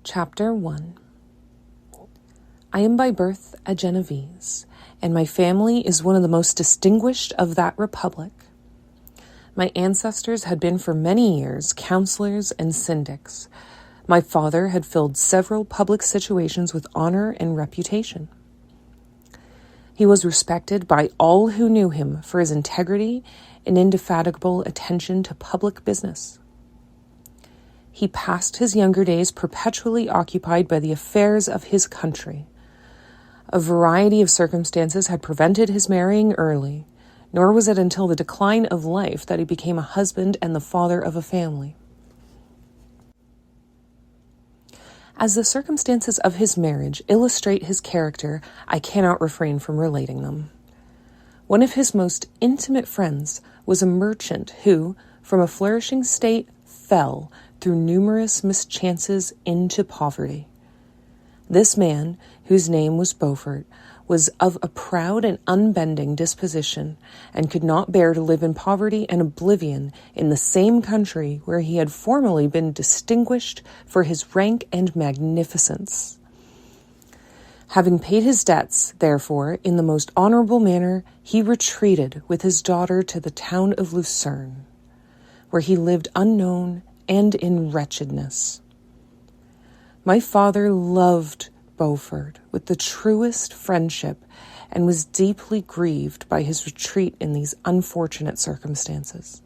Chapter 1. I am by birth a Genovese, and my family is one of the most distinguished of that republic. My ancestors had been for many years counselors and syndics. My father had filled several public situations with honor and reputation. He was respected by all who knew him for his integrity and indefatigable attention to public business. He passed his younger days perpetually occupied by the affairs of his country. A variety of circumstances had prevented his marrying early, nor was it until the decline of life that he became a husband and the father of a family. As the circumstances of his marriage illustrate his character, I cannot refrain from relating them. One of his most intimate friends was a merchant who, from a flourishing state, fell through numerous mischances into poverty. This man, whose name was Beaufort, was of a proud and unbending disposition, and could not bear to live in poverty and oblivion in the same country where he had formerly been distinguished for his rank and magnificence. Having paid his debts, therefore, in the most honorable manner, he retreated with his daughter to the town of Lucerne, where he lived unknown and in wretchedness. My father loved Beaufort with the truest friendship and was deeply grieved by his retreat in these unfortunate circumstances.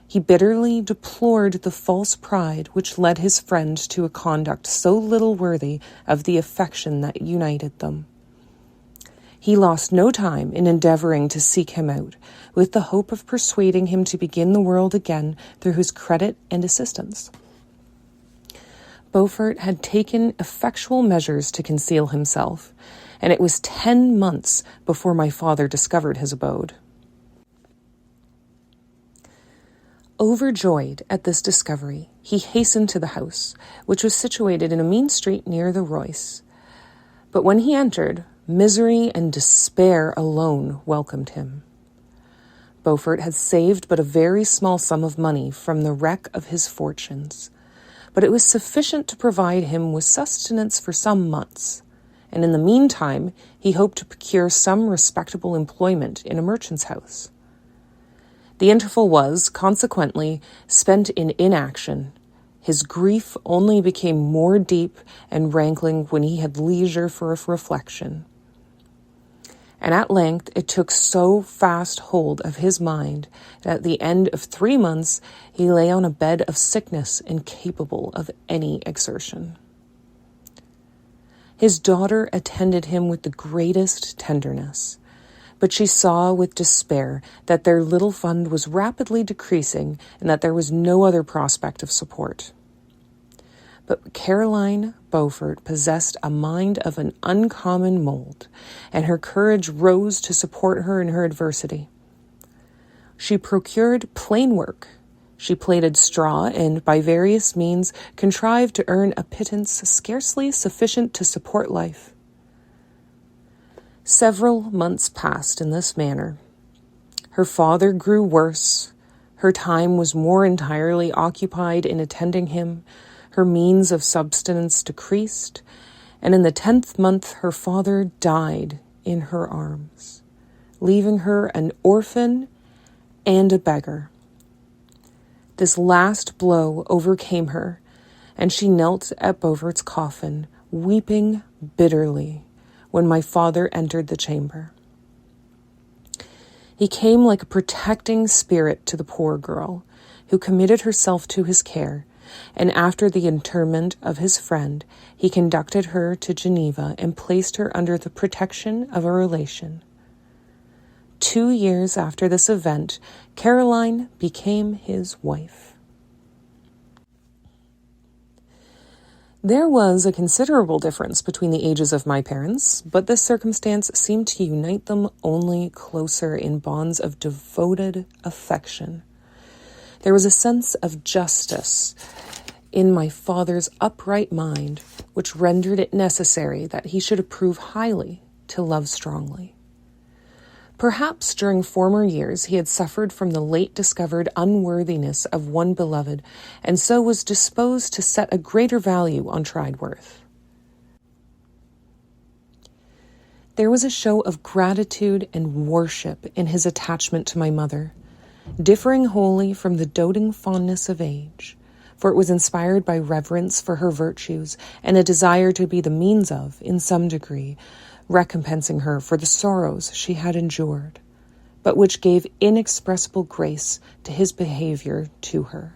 He bitterly deplored the false pride which led his friend to a conduct so little worthy of the affection that united them. He lost no time in endeavoring to seek him out, with the hope of persuading him to begin the world again through his credit and assistance. Beaufort had taken effectual measures to conceal himself, and it was 10 months before my father discovered his abode. Overjoyed at this discovery, he hastened to the house, which was situated in a mean street near the Royce. But when he entered, misery and despair alone welcomed him. Beaufort had saved but a very small sum of money from the wreck of his fortunes, but it was sufficient to provide him with sustenance for some months, and in the meantime he hoped to procure some respectable employment in a merchant's house. The interval was, consequently, spent in inaction. His grief only became more deep and rankling when he had leisure for reflection. And at length it took so fast hold of his mind that at the end of 3 months he lay on a bed of sickness incapable of any exertion. His daughter attended him with the greatest tenderness, but she saw with despair that their little fund was rapidly decreasing and that there was no other prospect of support. But Caroline Beaufort possessed a mind of an uncommon mold, and her courage rose to support her in her adversity. She procured plain work. She plaited straw and, by various means, contrived to earn a pittance scarcely sufficient to support life. Several months passed in this manner. Her father grew worse. Her time was more entirely occupied in attending him. Her means of subsistence decreased, and in the 10th month her father died in her arms, leaving her an orphan and a beggar. This last blow overcame her, and she knelt at Beaufort's coffin, weeping bitterly, when my father entered the chamber. He came like a protecting spirit to the poor girl, who committed herself to his care, and after the interment of his friend, he conducted her to Geneva and placed her under the protection of a relation. 2 years after this event, Caroline became his wife. There was a considerable difference between the ages of my parents, but this circumstance seemed to unite them only closer in bonds of devoted affection. There was a sense of justice in my father's upright mind, which rendered it necessary that he should approve highly to love strongly. Perhaps during former years he had suffered from the late-discovered unworthiness of one beloved, and so was disposed to set a greater value on tried worth. There was a show of gratitude and worship in his attachment to my mother, differing wholly from the doting fondness of age, for it was inspired by reverence for her virtues and a desire to be the means of, in some degree, recompensing her for the sorrows she had endured, but which gave inexpressible grace to his behavior to her.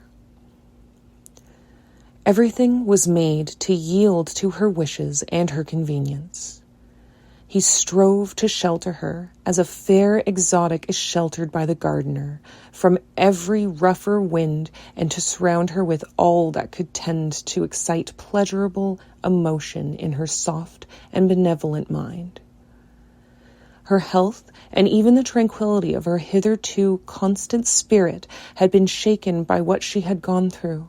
Everything was made to yield to her wishes and her convenience. He strove to shelter her, as a fair exotic is sheltered by the gardener, from every rougher wind, and to surround her with all that could tend to excite pleasurable emotion in her soft and benevolent mind. Her health, and even the tranquility of her hitherto constant spirit, had been shaken by what she had gone through.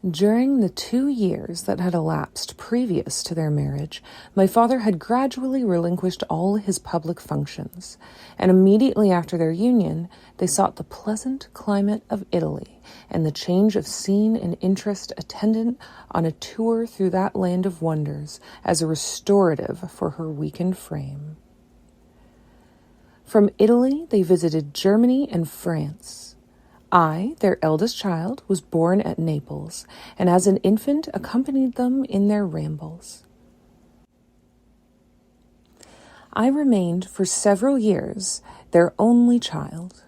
During the 2 years that had elapsed previous to their marriage, my father had gradually relinquished all his public functions, and immediately after their union, they sought the pleasant climate of Italy and the change of scene and interest attendant on a tour through that land of wonders as a restorative for her weakened frame. From Italy, they visited Germany and France. I, their eldest child, was born at Naples, and as an infant accompanied them in their rambles. I remained for several years their only child.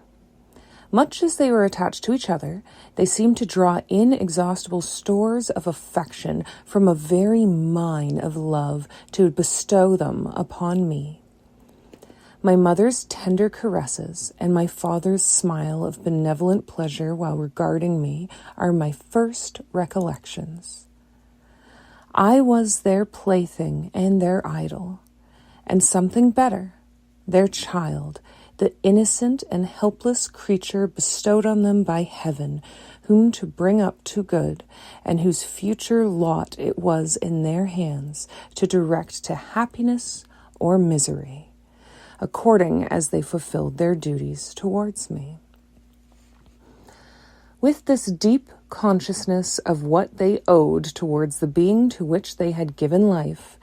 Much as they were attached to each other, they seemed to draw inexhaustible stores of affection from a very mine of love to bestow them upon me. My mother's tender caresses and my father's smile of benevolent pleasure while regarding me are my first recollections. I was their plaything and their idol, and something better, their child, the innocent and helpless creature bestowed on them by heaven, whom to bring up to good, and whose future lot it was in their hands to direct to happiness or misery, according as they fulfilled their duties towards me. With this deep consciousness of what they owed towards the being to which they had given life,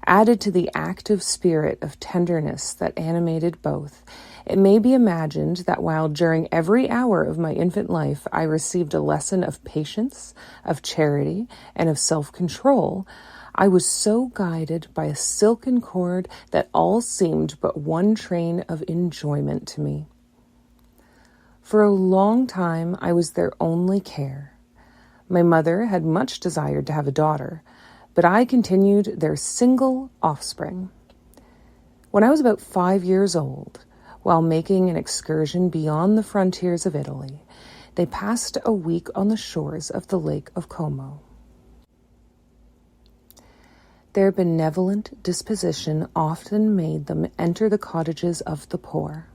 added to the active spirit of tenderness that animated both, it may be imagined that while during every hour of my infant life I received a lesson of patience, of charity, and of self-control, I was so guided by a silken cord that all seemed but one train of enjoyment to me. For a long time I was their only care. My mother had much desired to have a daughter, but I continued their single offspring. When I was about 5 years old, while making an excursion beyond the frontiers of Italy, they passed a week on the shores of the Lake of Como. Their benevolent disposition often made them enter the cottages of the poor.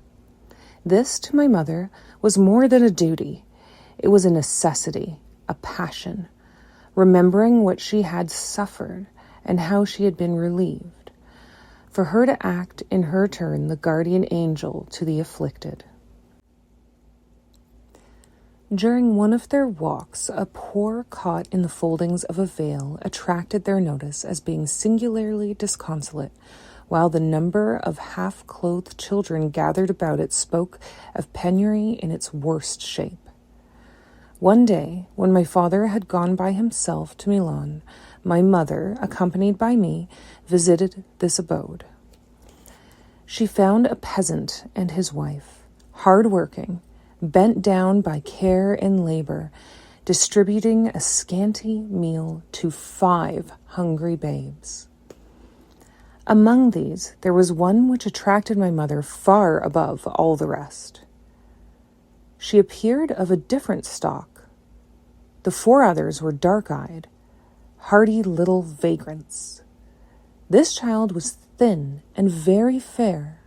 This, to my mother, was more than a duty. It was a necessity, a passion, remembering what she had suffered and how she had been relieved, for her to act in her turn the guardian angel to the afflicted. During one of their walks, a poor caught in the foldings of a veil attracted their notice as being singularly disconsolate, while the number of half-clothed children gathered about it spoke of penury in its worst shape. One day, when my father had gone by himself to Milan, my mother, accompanied by me, visited this abode. She found a peasant and his wife, hard-working, bent down by care and labor, distributing a scanty meal to 5 hungry babes. Among these, there was one which attracted my mother far above all the rest. She appeared of a different stock. The 4 others were dark-eyed, hardy little vagrants. This child was thin and very fair.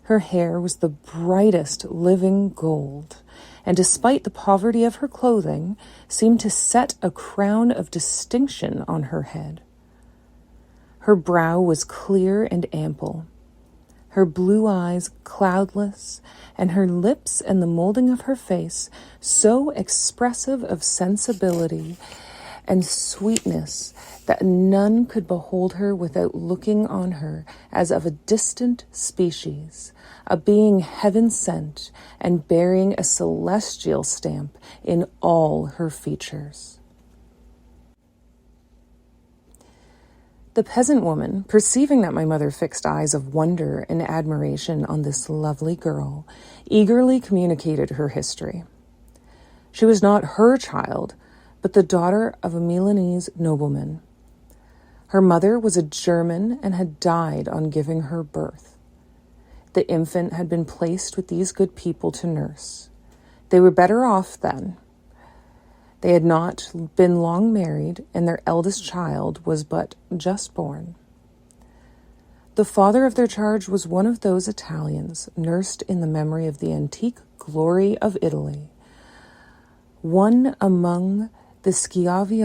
Her hair was the brightest living gold, and despite the poverty of her clothing, seemed to set a crown of distinction on her head. Her brow was clear and ample, her blue eyes cloudless, and her lips and the molding of her face so expressive of sensibility and sweetness that none could behold her without looking on her as of a distant species, a being heaven-sent and bearing a celestial stamp in all her features. The peasant woman, perceiving that my mother fixed eyes of wonder and admiration on this lovely girl, eagerly communicated her history. She was not her child, but the daughter of a Milanese nobleman. Her mother was a German and had died on giving her birth. The infant had been placed with these good people to nurse. They were better off then. They had not been long married, and their eldest child was but just born. The father of their charge was one of those Italians nursed in the memory of the antique glory of Italy, one among the Schiavi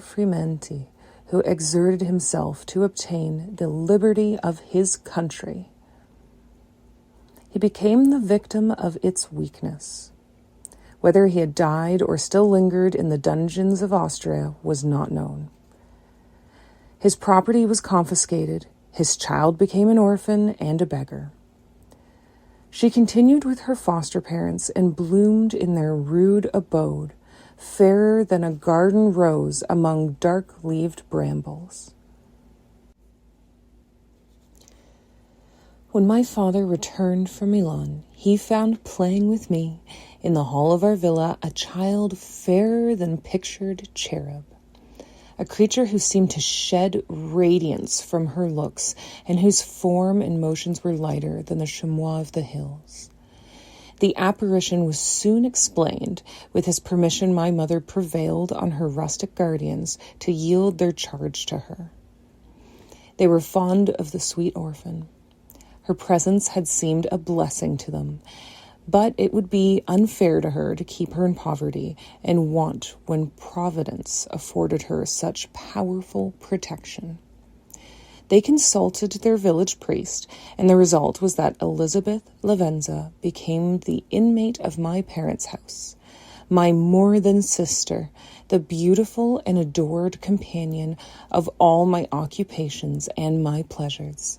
Frementi, who exerted himself to obtain the liberty of his country. He became the victim of its weakness. Whether he had died or still lingered in the dungeons of Austria was not known. His property was confiscated, his child became an orphan and a beggar. She continued with her foster parents and bloomed in their rude abode, fairer than a garden rose among dark-leaved brambles. When my father returned from Milan, he found playing with me in the hall of our villa a child fairer than pictured cherub, a creature who seemed to shed radiance from her looks and whose form and motions were lighter than the chamois of the hills. The apparition was soon explained. With his permission, my mother prevailed on her rustic guardians to yield their charge to her. They were fond of the sweet orphan. Her presence had seemed a blessing to them, but it would be unfair to her to keep her in poverty and want when Providence afforded her such powerful protection. They consulted their village priest, and the result was that Elizabeth Lavenza became the inmate of my parents' house, my more than sister, the beautiful and adored companion of all my occupations and my pleasures.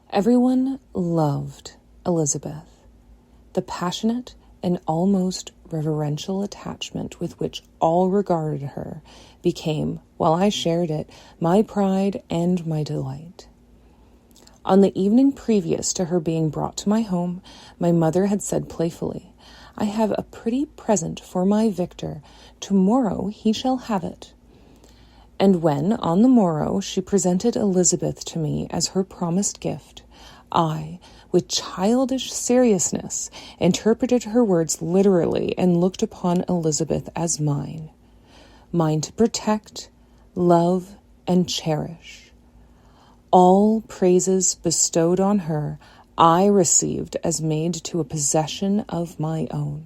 Everyone loved Elizabeth. The passionate and almost reverential attachment with which all regarded her became, while I shared it, my pride and my delight. On the evening previous to her being brought to my home, my mother had said playfully, "I have a pretty present for my Victor. Tomorrow he shall have it." And when, on the morrow, she presented Elizabeth to me as her promised gift, I, with childish seriousness, interpreted her words literally and looked upon Elizabeth as mine to protect, love, and cherish. All praises bestowed on her I received as made to a possession of my own.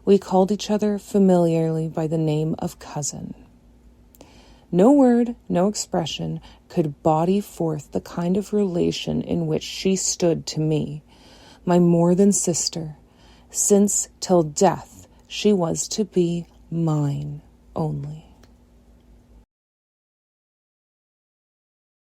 We called each other familiarly by the name of cousin. No word, no expression could body forth the kind of relation in which she stood to me, my more than sister, since till death she was to be mine only.